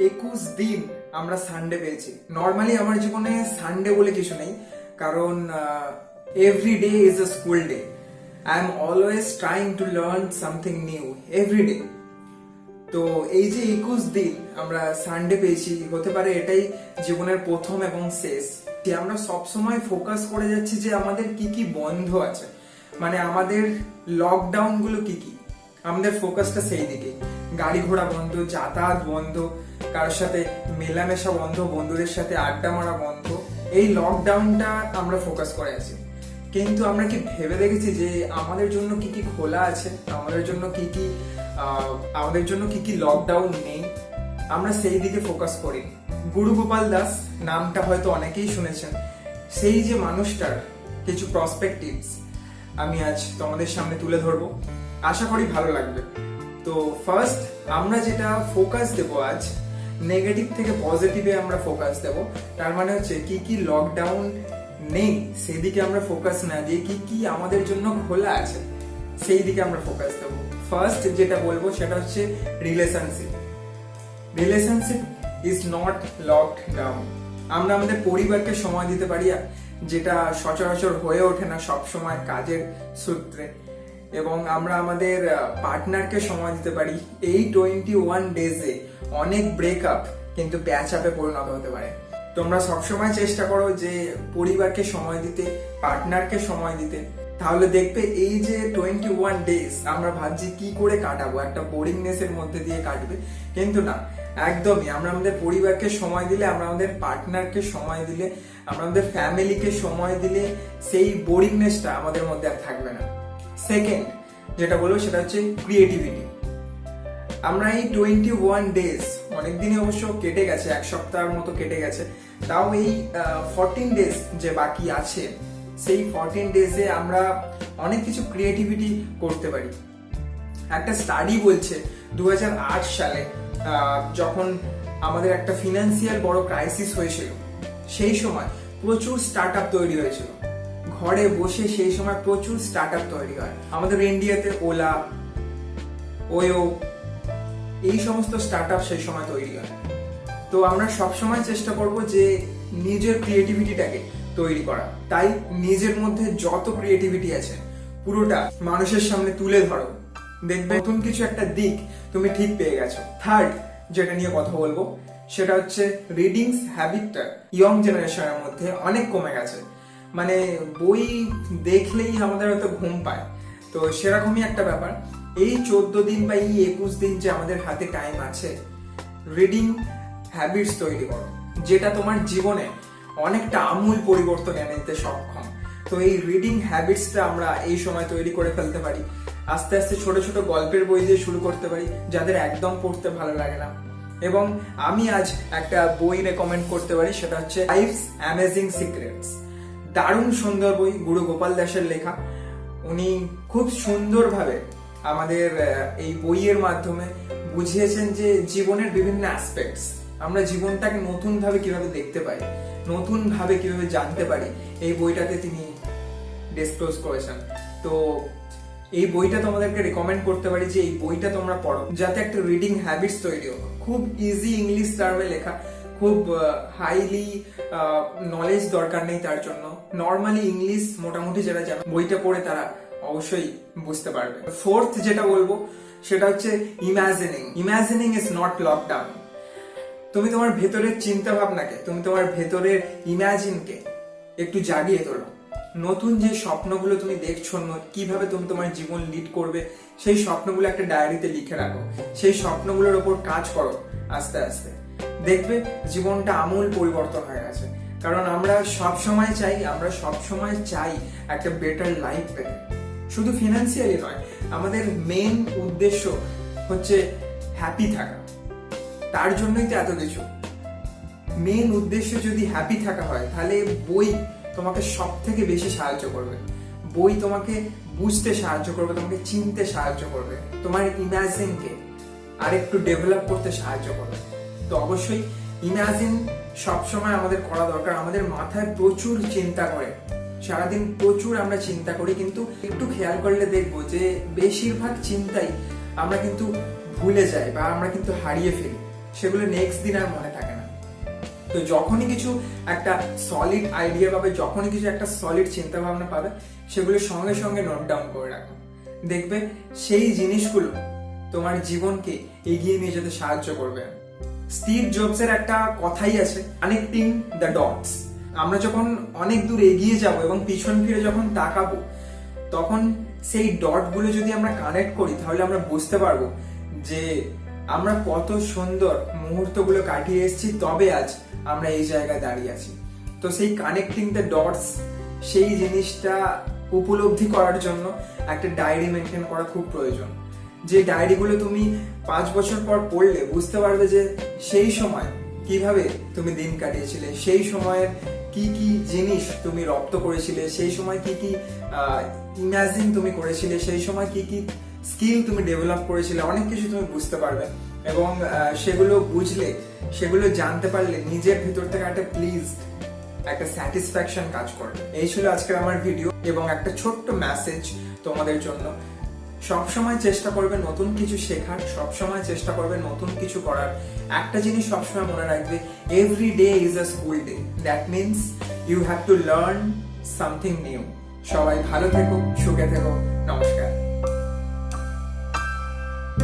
21 দিন আমরা সানডে পেয়েছি। নর্মালি আমার জীবনে সানডে বলে কিছু নেই, কারণ every day is a school day. I am always trying to learn something new every day. তো এই যে 21 দিন আমরা সানডে পেয়েছি, হতে পারে এটাই জীবনের প্রথম এবং শেষ। আমরা সবসময় ফোকাস করে যাচ্ছি যে আমাদের কি কি বন্ধ আছে, মানে আমাদের লকডাউন গুলো কি কি, আমাদের ফোকাসটা সেই দিকে। গাড়ি ঘোড়া বন্ধ, যাতায়াত বন্ধ, কারোর সাথে মেলামেশা বন্ধ, বন্ধুদের সাথে আড্ডা মারা বন্ধ। এই লকডাউনটা আমরা ফোকাস করে আছি, কিন্তু আমরা কি ভেবে দেখেছি যে আমাদের জন্য কি কি খোলা আছে, আমাদের জন্য কি কি লকডাউন নেই? আমরা সেই দিকে ফোকাস করি। গুরু গোপাল দাস নামটা হয়তো অনেকেই শুনেছেন। সেই যে মানুষটার কিছু প্রসপেক্টিভস আমি আজ তোমাদের সামনে তুলে ধরবো, আশা করি ভালো লাগবে। তো ফার্স্ট আমরা যেটা ফোকাস দেবো আজ, নেগেটিভ থেকে পজিটিভে আমরা ফোকাস দেবো। তার মানে হচ্ছে কি কি লকডাউন নেই সেদিকে আমরা ফোকাস না দিয়ে কি কি আমাদের জন্য খোলা আছে সেই দিকে আমরা ফোকাস দেবো। ফার্স্ট যেটা বলবো সেটা হচ্ছে relationship is not locked down. আমরা আমাদের পরিবারকে সময় দিতে পারি, যেটা সচরাচর হয়ে ওঠে না সব সময় কাজের সূত্রে, এবং আমরা আমাদের পার্টনারকে সময় দিতে পারি। এই 21 ডেজে অনেক ব্রেকআপ কিন্তু প্যাচ আপে পরিণত হতে পারে। তোমরা সবসময় চেষ্টা করো যে পরিবারকে সময় দিতে, পার্টনারকে সময় দিতে, তাহলে দেখবে এই যে 21 ডেজ আমরা ভাবছি কি করে কাটাবো, একটা বোরিংনেস এর মধ্যে দিয়ে কাটবে, কিন্তু না, একদমই আমরা আমাদের পরিবারকে সময় দিলে, আমরা আমাদের পার্টনারকে সময় দিলে, আমরা আমাদের ফ্যামিলিকে সময় দিলে সেই বোরিংনেসটা আমাদের মধ্যে আর থাকবে না। সেকেন্ড যেটা বলবো সেটা হচ্ছে ক্রিয়েটিভিটি। আমরা এই 21 ডেজ, অনেকদিনই অবশ্য কেটে গেছে, এক সপ্তাহের মতো কেটে গেছে, তাও এই 14 ডেজ যে বাকি আছে, সেই 14 ডেজে আমরা অনেক কিছু ক্রিয়েটিভিটি করতে পারি। একটা স্টাডি বলছে 2008 সালে যখন আমাদের একটা ফিনান্সিয়াল বড় ক্রাইসিস হয়েছিল, সেই সময় প্রচুর স্টার্ট আপ তৈরি হয়েছিল। ঘরে বসে সেই সময় প্রচুর স্টার্ট আপ তৈরি হয়। আমাদের ইন্ডিয়াতে ওলা, ওয়ো, এই সমস্ত স্টার্ট আপ সেই সময় তৈরি হয়। তো আমরা সবসময় চেষ্টা করব যে নিজের ক্রিয়েটিভিটিটাকে তৈরি করা। তাই নিজের মধ্যে যত ক্রিয়েটিভিটি আছে পুরোটা মানুষের সামনে তুলে ধরো, দেখবে নতুন কিছু একটা দিক তুমি ঠিক পেয়ে গেছো। থার্ড যেটা নিয়ে কথা বলবো সেটা হচ্ছে রিডিংস হ্যাবিটটা ইয়ং জেনারেশনের মধ্যে অনেক কমে গেছে। মানে বই দেখলেই আমাদের হয়তো ঘুম পায়, তো সেরকমই একটা ব্যাপার। এই 14 দিন বা এই 21 দিন যে আমাদের হাতে টাইম আছে, রিডিং হ্যাবিটস তৈরি করো, যেটা তোমার জীবনে অনেকটা আমূল পরিবর্তন এনে দিতে সক্ষম। তো এই রিডিং হ্যাবিটসটা আমরা এই সময় তৈরি করে ফেলতে পারি। আস্তে আস্তে ছোট ছোট গল্পের বই দিয়ে শুরু করতে পারি, যাদের একদম পড়তে ভালো লাগে না। এবং আমি আজ একটা বই রেকমেন্ড করতে পারি, সেটা হচ্ছে লাইফস অ্যামেজিং সিক্রেটস। দারুণ সুন্দর বই, গুরু গোপাল দাসের লেখা। উনি খুব সুন্দরভাবে আমাদের এই বইয়ের মাধ্যমে বুঝিয়েছেন যে জীবনের বিভিন্ন অ্যাসপেক্টস, আমরা জীবনটাকে নতুন ভাবে কিভাবে দেখতে পাই, নতুন ভাবে কিভাবে জানতে পারি, এই বইটাতে তিনি ডিসক্লোজ করেছেন। তো এই বইটা তোমাদেরকে রেকমেন্ড করতে পারি যে এই বইটা তোমরা পড়ো, যাতে একটা রিডিং হ্যাবিটস তৈরি হোক। খুব ইজি ইংলিশ টার্মে লেখা, খুব হাইলি নলেজ দরকার নেই তার জন্য। নর্মালি ইংলিশ মোটামুটি যারা জানে বইটা পড়ে তারা অবশ্যই বুঝতে পারবে। ফোর্থ যেটা বলবো সেটা হচ্ছে ইমাজিনিং ইজ নট লকডাউন। তুমি তোমার ভেতরের চিন্তা ভাবনাকে, তুমি তোমার ভেতরের ইমাজিনকে একটু জাগিয়ে তোলো। নতুন যে স্বপ্নগুলো তুমি দেখছো, কিভাবে তুমি তোমার জীবন লিড করবে, সেই স্বপ্নগুলো একটা ডায়েরিতে লিখে রাখো, সেই স্বপ্নগুলোর উপর কাজ করো। আস্তে আস্তে দেখবে জীবনটা আমূল পরিবর্তন হয়ে গেছে। কারণ আমরা সবসময় চাই একটা বেটার লাইফ পেতে। শুধু ফিনান্সিয়ালি নয়, আমাদের মেন উদ্দেশ্য হচ্ছে হ্যাপি থাকা। তার জন্যই তো এত কিছু। মেন উদ্দেশ্য যদি হ্যাপি থাকা হয়, তাহলে বই তোমাকে সব থেকে বেশি সাহায্য করবে। বই তোমাকে বুঝতে সাহায্য করবে, তোমাকে চিনতে সাহায্য করবে, তোমার ইমাজিনকে আরেকটু ডেভেলপ করতে সাহায্য করবে। তো অবশ্যই ইমাজিন সবসময় আমাদের করা দরকার। আমাদের মাথায় প্রচুর চিন্তা করে, সারাদিন প্রচুর আমরা চিন্তা করি, কিন্তু একটু খেয়াল করলে দেখবো যে বেশিরভাগ চিন্তাই আমরা কিন্তু ভুলে যাই বা আমরা কিন্তু হারিয়ে ফেলি। সেগুলো নেক্সট দিন আর মনে থাকে না। তো যখনই কিছু একটা সলিড আইডিয়া পাবে, যখনই কিছু একটা সলিড চিন্তা ভাবনা পাবে, সেগুলো সঙ্গে সঙ্গে নোট ডাউন করে রাখো। দেখবে সেই জিনিসগুলো তোমার জীবনকে এগিয়ে নিয়ে যেতে সাহায্য করবে। স্টিভ জবসের একটা কথাই আছে, কানেক্টিং দ্য ডটস। আমরা যখন অনেক দূর এগিয়ে যাব এবং পিছন ফিরে যখন তাকাবো, তখন সেই ডট গুলো যদি আমরা কানেক্ট করি, তাহলে আমরা বুঝতে পারবো যে আমরা কত সুন্দর মুহূর্তগুলো কাটিয়ে এসেছি, তবে আজ আমরা এই জায়গায় দাঁড়িয়ে আছি। তো সেই কানেক্টিং দ্য ডটস, সেই জিনিসটা উপলব্ধি করার জন্য একটা ডায়েরি মেনটেন করা খুব প্রয়োজন। যে ডায়েরিগুলো তুমি 5 বছর পর পড়লে বুঝতে পারবে যে সেই সময় কিভাবে তুমি দিন কাটিয়েছিলে, সেই সময়ের কি কি জিনিস তুমি রপ্ত করেছিলে, সেই সময় কি কি ইমাজিন তুমি করেছিলে, সেই সময় কি কি স্কিল তুমি ডেভেলপ করেছিলে, অনেক কিছু তুমি বুঝতে পারবে। এবং সেগুলো বুঝলে, সেগুলো জানতে পারলে নিজের ভিতর থেকে একটা স্যাটিসফ্যাকশন কাজ করবে। এই ছিল আজকের আমার ভিডিও এবং একটা ছোট্ট মেসেজ তোমাদের জন্য। সবসময় চেষ্টা করবে নতুন কিছু শেখার, সবসময় চেষ্টা করবে নতুন কিছু করার। একটা জিনিস সবসময় মনে রাখবে, every day is a school day. That means you have to learn something new. সবাই ভালো থেকো, সুখে থেকো, নমস্কার।